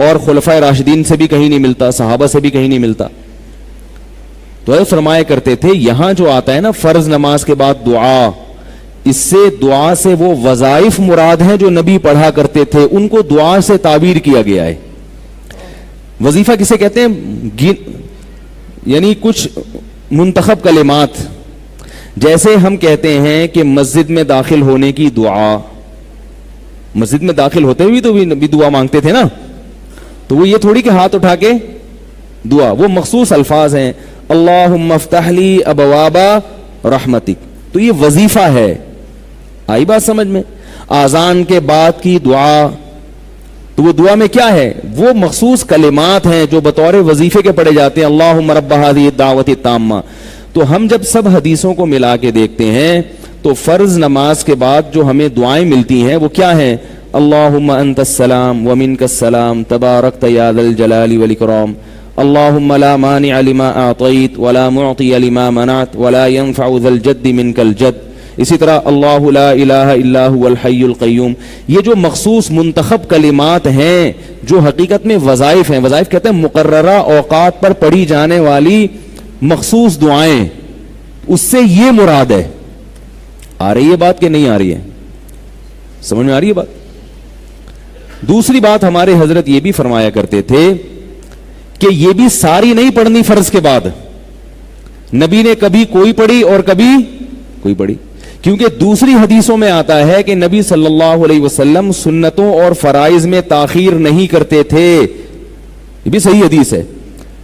اور خلفائے راشدین سے بھی کہیں نہیں ملتا, صحابہ سے بھی کہیں نہیں ملتا. تو فرمایا کرتے تھے یہاں جو آتا ہے نا فرض نماز کے بعد دعا, اس سے دعا سے وہ وظائف مراد ہیں جو نبی پڑھا کرتے تھے, ان کو دعا سے تعبیر کیا گیا ہے. وظیفہ کسے کہتے ہیں؟ یعنی کچھ منتخب کلمات, جیسے ہم کہتے ہیں کہ مسجد میں داخل ہونے کی دعا, مسجد میں داخل ہوتے ہوئے تو بھی دعا مانگتے تھے نا, تو وہ یہ تھوڑی کہ ہاتھ اٹھا کے دعا, وہ مخصوص الفاظ ہیں, اللہم افتح لی ابواب رحمتک, تو یہ وظیفہ ہے. آئی بات سمجھ میں؟ آذان کے بعد کی دعا, تو وہ دعا میں کیا ہے؟ وہ مخصوص کلمات ہیں جو بطور وظیفے کے پڑھے جاتے ہیں, اللہم رب ہذہ الدعوۃ التامہ. تو ہم جب سب حدیثوں کو ملا کے دیکھتے ہیں تو فرض نماز کے بعد جو ہمیں دعائیں ملتی ہیں وہ کیا ہیں؟ اللہم انت السلام ومنک السلام تبارکت یا ذا الجلال والاکرام, اللہم لا مانع لما اعطیت ولا معطی لما منعت ولا ينفع ذا الجد منک الجد. اسی طرح اللہ لا الہ الا هو الحی القیوم. یہ جو مخصوص منتخب کلمات ہیں جو حقیقت میں وظائف ہیں, وظائف کہتے ہیں مقررہ اوقات پر پڑھی جانے والی مخصوص دعائیں, اس سے یہ مراد ہے. آ رہی ہے بات کہ نہیں آ رہی ہے؟ سمجھ میں آ رہی ہے بات؟ دوسری بات ہمارے حضرت یہ بھی فرمایا کرتے تھے کہ یہ بھی ساری نہیں پڑھنی فرض کے بعد. نبی نے کبھی کوئی پڑھی اور کبھی کوئی پڑھی, کیونکہ دوسری حدیثوں میں آتا ہے کہ نبی صلی اللہ علیہ وسلم سنتوں اور فرائض میں تاخیر نہیں کرتے تھے. یہ بھی صحیح حدیث ہے,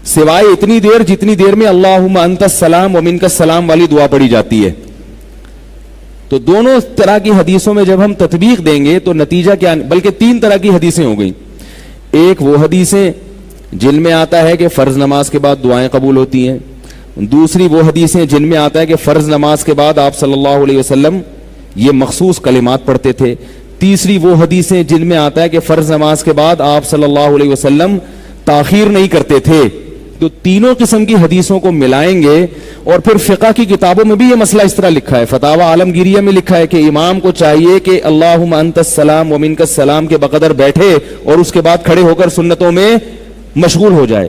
سوائے اتنی دیر جتنی دیر میں اللہم انت السلام ومنک السلام والی دعا پڑھی جاتی ہے. تو دونوں طرح کی حدیثوں میں جب ہم تطبیق دیں گے تو نتیجہ کیا, بلکہ تین طرح کی حدیثیں ہو گئیں. ایک وہ حدیثیں جن میں آتا ہے کہ فرض نماز کے بعد دعائیں قبول ہوتی ہیں, دوسری وہ حدیثیں جن میں آتا ہے کہ فرض نماز کے بعد آپ صلی اللہ علیہ وسلم یہ مخصوص کلمات پڑھتے تھے, تیسری وہ حدیثیں جن میں آتا ہے کہ فرض نماز کے بعد آپ صلی اللہ علیہ وسلم تاخیر نہیں کرتے تھے. تو تینوں قسم کی حدیثوں کو ملائیں گے, اور پھر فقہ کی کتابوں میں بھی یہ مسئلہ اس طرح لکھا ہے, فتاوی عالمگیریہ میں لکھا ہے کہ امام کو چاہیے کہ اللہم انت السلام ومنک السلام کے بقدر بیٹھے اور اس کے بعد کھڑے ہو کر سنتوں میں مشغول ہو جائے.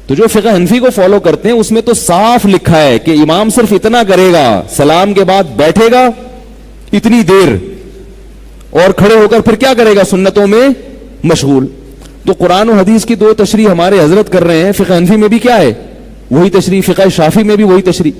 تو جو فقہ حنفی کو فالو کرتے ہیں اس میں تو صاف لکھا ہے کہ امام صرف اتنا کرے گا, سلام کے بعد بیٹھے گا اتنی دیر اور کھڑے ہو کر پھر کیا کرے گا؟ سنتوں میں مشغول. تو قرآن و حدیث کی دو تشریح ہمارے حضرت کر رہے ہیں, فقہ حنفی میں بھی کیا ہے وہی تشریح, فقہ شافعی میں بھی وہی تشریح.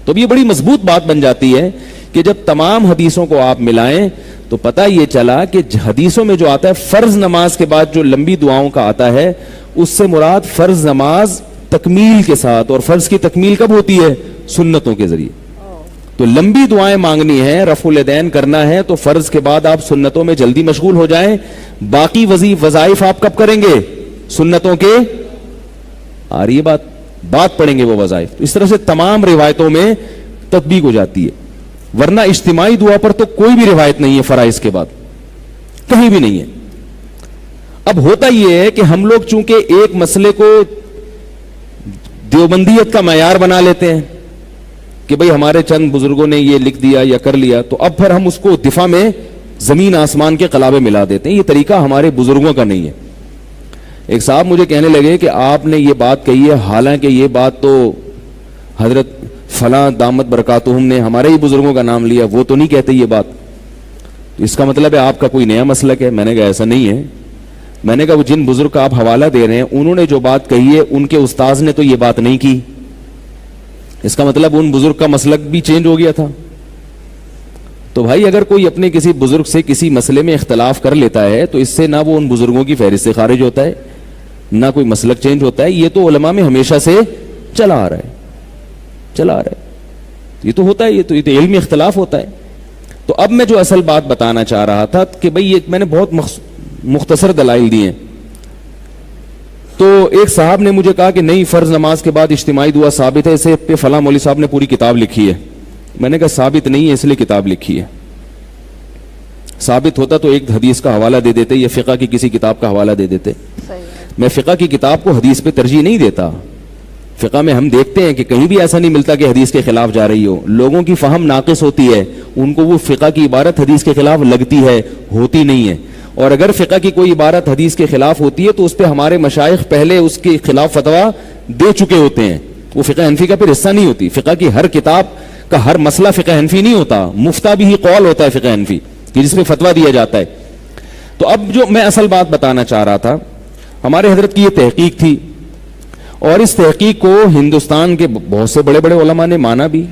تو یہ بڑی مضبوط بات بن جاتی ہے کہ جب تمام حدیثوں کو آپ ملائیں تو پتہ یہ چلا کہ حدیثوں میں جو آتا ہے فرض نماز کے بعد جو لمبی دعاؤں کا آتا ہے اس سے مراد فرض نماز تکمیل کے ساتھ, اور فرض کی تکمیل کب ہوتی ہے؟ سنتوں کے ذریعے. تو لمبی دعائیں مانگنی ہے, رفع الیدین کرنا ہے, تو فرض کے بعد آپ سنتوں میں جلدی مشغول ہو جائیں. باقی وظائف آپ کب کریں گے؟ سنتوں کے. آ رہی ہے بات پڑھیں گے وہ وظائف. اس طرح سے تمام روایتوں میں تطبیق ہو جاتی ہے, ورنہ اجتماعی دعا پر تو کوئی بھی روایت نہیں ہے فرائض کے بعد, کہیں بھی نہیں ہے. اب ہوتا یہ ہے کہ ہم لوگ چونکہ ایک مسئلے کو دیوبندیت کا معیار بنا لیتے ہیں کہ بھئی ہمارے چند بزرگوں نے یہ لکھ دیا یا کر لیا, تو اب پھر ہم اس کو دفاع میں زمین آسمان کے قلابے ملا دیتے ہیں. یہ طریقہ ہمارے بزرگوں کا نہیں ہے. ایک صاحب مجھے کہنے لگے کہ آپ نے یہ بات کہی ہے, حالانکہ یہ بات تو حضرت فلاں دامت برکاتہم نے ہمارے ہی بزرگوں کا نام لیا, وہ تو نہیں کہتے یہ بات, تو اس کا مطلب ہے آپ کا کوئی نیا مسلک ہے. میں نے کہا ایسا نہیں ہے. میں نے کہا وہ جن بزرگ کا آپ حوالہ دے رہے ہیں انہوں نے جو بات کہی ہے ان کے استاذ نے تو یہ بات نہیں کی, اس کا مطلب ان بزرگ کا مسلک بھی چینج ہو گیا تھا. تو بھائی اگر کوئی اپنے کسی بزرگ سے کسی مسئلے میں اختلاف کر لیتا ہے تو اس سے نہ وہ ان بزرگوں کی فہرست سے خارج ہوتا ہے, نہ کوئی مسلک چینج ہوتا ہے. یہ تو علماء میں ہمیشہ سے چلا آ رہا ہے. یہ تو ہوتا ہے, یہ تو علمی اختلاف ہوتا ہے. تو اب میں جو اصل بات بتانا چاہ رہا تھا کہ بھئی یہ میں نے بہت مختصر دلائل دیے ہیں. تو ایک صاحب نے مجھے کہا کہ نہیں, فرض نماز کے بعد اجتماعی دعا ثابت ہے, اسے پہ فلاں مولوی صاحب نے پوری کتاب لکھی ہے. میں نے کہا ثابت نہیں ہے اس لیے کتاب لکھی ہے. ثابت ہوتا تو ایک حدیث کا حوالہ دے دیتے یا فقہ کی کسی کتاب کا حوالہ دے دیتے. میں فقہ کی کتاب کو حدیث پہ ترجیح نہیں دیتا. فقہ میں ہم دیکھتے ہیں کہ کہیں بھی ایسا نہیں ملتا کہ حدیث کے خلاف جا رہی ہو. لوگوں کی فہم ناقص ہوتی ہے, ان کو وہ فقہ کی عبارت حدیث کے خلاف لگتی ہے, ہوتی نہیں ہے. اور اگر فقہ کی کوئی عبارت حدیث کے خلاف ہوتی ہے تو اس پہ ہمارے مشائخ پہلے اس کے خلاف فتویٰ دے چکے ہوتے ہیں. وہ فقہ حنفی کا پھر حصہ نہیں ہوتی. فقہ کی ہر کتاب کا ہر مسئلہ فقہ حنفی نہیں ہوتا. مفتہ بھی ہی قول ہوتا ہے فقہ حنفی کہ جس پہ فتویٰ دیا جاتا ہے. تو اب جو میں اصل بات بتانا چاہ رہا تھا, ہمارے حضرت کی یہ تحقیق تھی, اور اس تحقیق کو ہندوستان کے بہت سے بڑے بڑے علماء نے مانا بھی.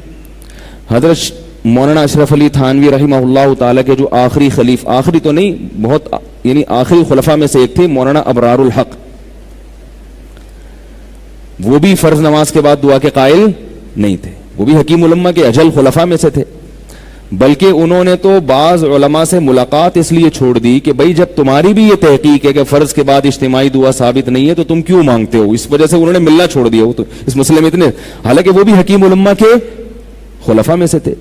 حضرت مولانا اشرف علی تھانوی رحمہ اللہ تعالیٰ کے جو آخری خلیف, آخری تو نہیں, بہت یعنی آخری خلفاء میں سے ایک تھے, مولانا ابرار الحق, وہ بھی فرض نماز کے بعد دعا کے قائل نہیں تھے. وہ بھی حکیم الامہ کے اجل خلفاء میں سے تھے, بلکہ انہوں نے تو بعض علماء سے ملاقات اس لیے چھوڑ دی کہ بھائی جب تمہاری بھی یہ تحقیق ہے کہ فرض کے بعد اجتماعی دعا ثابت نہیں ہے تو تم کیوں مانگتے ہو. اس وجہ سے انہوں نے ملنا چھوڑ دیا. وہ تو اس مسئلے میں اتنے, حالانکہ وہ بھی حکیم الامہ کے خلفاء میں سے تھے.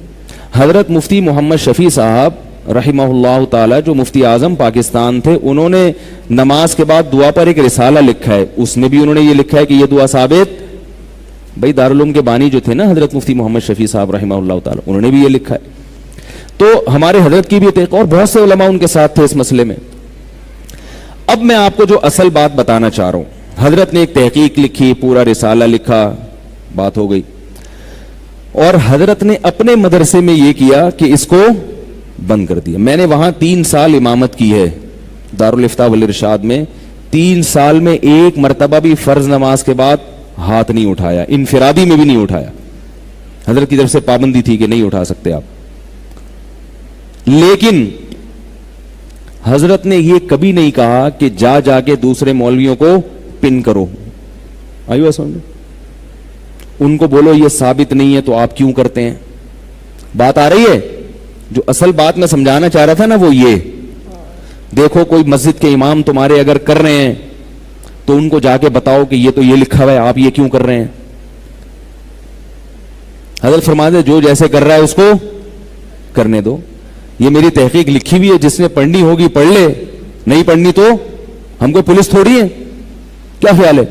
حضرت مفتی محمد شفیع صاحب رحمہ اللہ تعالی, جو مفتی اعظم پاکستان تھے, انہوں نے نماز کے بعد دعا پر ایک رسالہ لکھا ہے. اس میں بھی انہوں نے یہ لکھا ہے کہ یہ دعا ثابت, بھائی دارالعلوم کے بانی جو تھے نا حضرت مفتی محمد شفیع صاحب رحمہ اللہ تعالی, انہوں نے بھی یہ لکھا ہے. تو ہمارے حضرت کی بھی تحقیق, اور بہت سے علماء ان کے ساتھ تھے اس مسئلے میں. اب میں آپ کو جو اصل بات بتانا چاہ رہا ہوں, حضرت نے ایک تحقیق لکھی, پورا رسالہ لکھا, بات ہو گئی, اور حضرت نے اپنے مدرسے میں یہ کیا کہ اس کو بند کر دیا. میں نے وہاں 3 سال امامت کی ہے دارالافتاء والارشاد میں. 3 سال میں ایک مرتبہ بھی فرض نماز کے بعد ہاتھ نہیں اٹھایا, انفرادی میں بھی نہیں اٹھایا. حضرت کی طرف سے پابندی تھی کہ نہیں اٹھا سکتے آپ. لیکن حضرت نے یہ کبھی نہیں کہا کہ جا جا کے دوسرے مولویوں کو پن کرو, آئیو سمجھو, ان کو بولو یہ ثابت نہیں ہے تو آپ کیوں کرتے ہیں. بات آ رہی ہے؟ جو اصل بات میں سمجھانا چاہ رہا تھا نا وہ یہ, دیکھو کوئی مسجد کے امام تمہارے اگر کر رہے ہیں تو ان کو جا کے بتاؤ کہ یہ تو یہ لکھا ہوا ہے, آپ یہ کیوں کر رہے ہیں. حضرت فرماتے جو جیسے کر رہا ہے اس کو کرنے دو. یہ میری تحقیق لکھی ہوئی ہے, جس نے پڑھنی ہوگی پڑھ لے, نہیں پڑھنی تو ہم کوئی پولیس تھوڑی ہے. کیا خیال ہے؟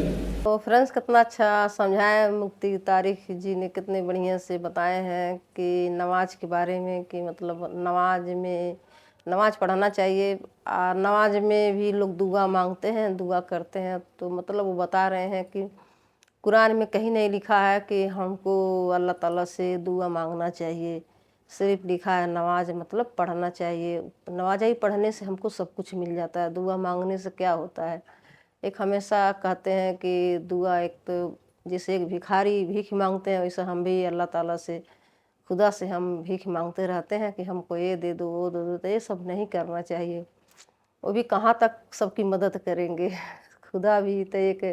تو فرینڈس کتنا اچھا سمجھائے مفتی طارق جی نے, کتنے بڑھیا سے بتائے ہیں کہ نماز کے بارے میں, کہ مطلب نماز پڑھنا چاہیے. نماز میں بھی لوگ دعا مانگتے ہیں, دعا کرتے ہیں. تو مطلب وہ بتا رہے ہیں کہ قرآن میں کہیں نہیں لکھا ہے کہ ہم کو اللہ تعالیٰ سے دعا مانگنا چاہیے, صرف لکھا ہے نماز مطلب پڑھنا چاہیے. نماز ہی پڑھنے سے ہم کو سب کچھ مل جاتا ہے, دعا مانگنے سے کیا ہوتا ہے. ایک ہمیشہ کہتے ہیں کہ دعا ایک تو جیسے ایک بھکاری بھیک مانگتے ہیں, ویسے ہم بھی اللہ تعالیٰ سے, خدا سے ہم بھیک مانگتے رہتے ہیں کہ ہم کو یہ دے دو وہ دے دو. تو یہ سب نہیں کرنا چاہیے. وہ بھی کہاں تک سب کی مدد کریں گے. خدا بھی تو ایک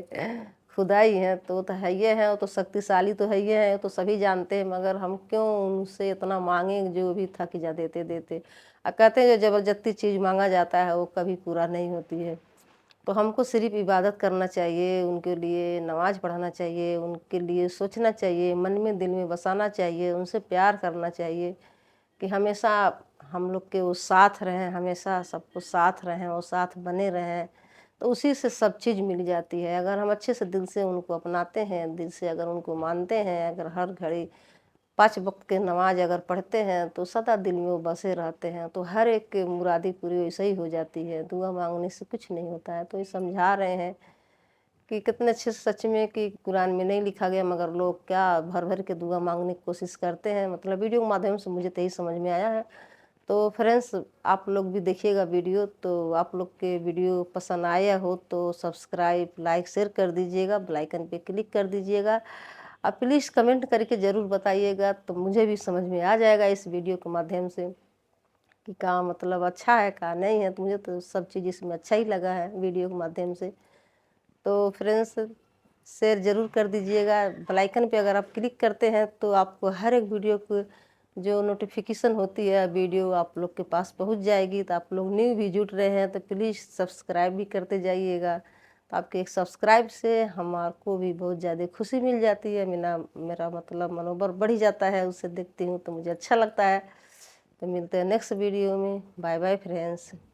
خدا ہی ہیں, تو وہ تو ہے یہ ہیں, وہ تو شکتیشالی تو ہے یہ ہیں, تو سبھی جانتے ہیں. مگر ہم کیوں ان سے اتنا مانگیں جو بھی تھک جا دیتے. کہتے ہیں جو زبردستی چیز مانگا جاتا ہے وہ کبھی پورا نہیں ہوتی ہے. تو ہم کو صرف عبادت کرنا چاہیے, ان کے لیے نماز پڑھنا چاہیے, ان کے لیے سوچنا چاہیے, من میں دل میں بسانا چاہیے, ان سے پیار کرنا چاہیے کہ ہمیشہ ہم لوگ کے وہ ساتھ رہیں, ہمیشہ سب کو ساتھ رہیں, وہ ساتھ بنے رہیں. تو اسی سے سب چیز مل جاتی ہے. اگر ہم اچھے سے دل سے ان کو اپناتے ہیں, دل سے اگر ان کو مانتے ہیں, اگر ہر گھڑی 5 وقت کے نماز اگر پڑھتے ہیں تو سدا دل میں وہ بسے رہتے ہیں, تو ہر ایک کے مرادی پوری ویسے ہی ہو جاتی ہے. دعا مانگنے سے کچھ نہیں ہوتا ہے. تو یہ سمجھا رہے ہیں کہ کتنے اچھے سچ میں کہ قرآن میں نہیں لکھا گیا, مگر لوگ کیا بھر بھر کے دعا مانگنے کی کوشش کرتے ہیں. مطلب ویڈیو کے مادھیم سے مجھے تو یہی سمجھ میں آیا ہے. تو فرینڈس آپ لوگ بھی دیکھیے گا ویڈیو, تو آپ لوگ کے ویڈیو پسند آیا ہو تو سبسکرائب لائک شیئر کر دیجیے گا, بیل آئیکن پہ کلک کر دیجیے گا. آپ پلیز کمنٹ کر کے ضرور بتائیے گا, تو مجھے بھی سمجھ میں آ جائے گا اس ویڈیو کے مادھیم سے کہ کیا مطلب اچھا ہے کیا نہیں ہے. تو مجھے تو سب چیز اس میں اچھا ہی لگا ہے ویڈیو کے مادھیم سے. تو فرینڈس شیئر ضرور کر دیجیے گا. بیل آئیکن پہ اگر آپ کلک کرتے ہیں تو آپ کو ہر ایک ویڈیو کو جو نوٹیفیکیشن ہوتی ہے ویڈیو آپ لوگ کے پاس پہنچ جائے گی. تو آپ لوگ نیو بھی جڑ رہے ہیں تو پلیز سبسکرائب بھی کرتے جائیے گا. تو آپ کے ایک سبسکرائب سے ہمارے کو بھی بہت زیادہ خوشی مل جاتی ہے, میرا مطلب منوبل بڑھ جاتا ہے. اسے دیکھتی ہوں تو مجھے اچھا لگتا ہے. تو ملتے ہیں نیکسٹ ویڈیو میں. Bye bye friends.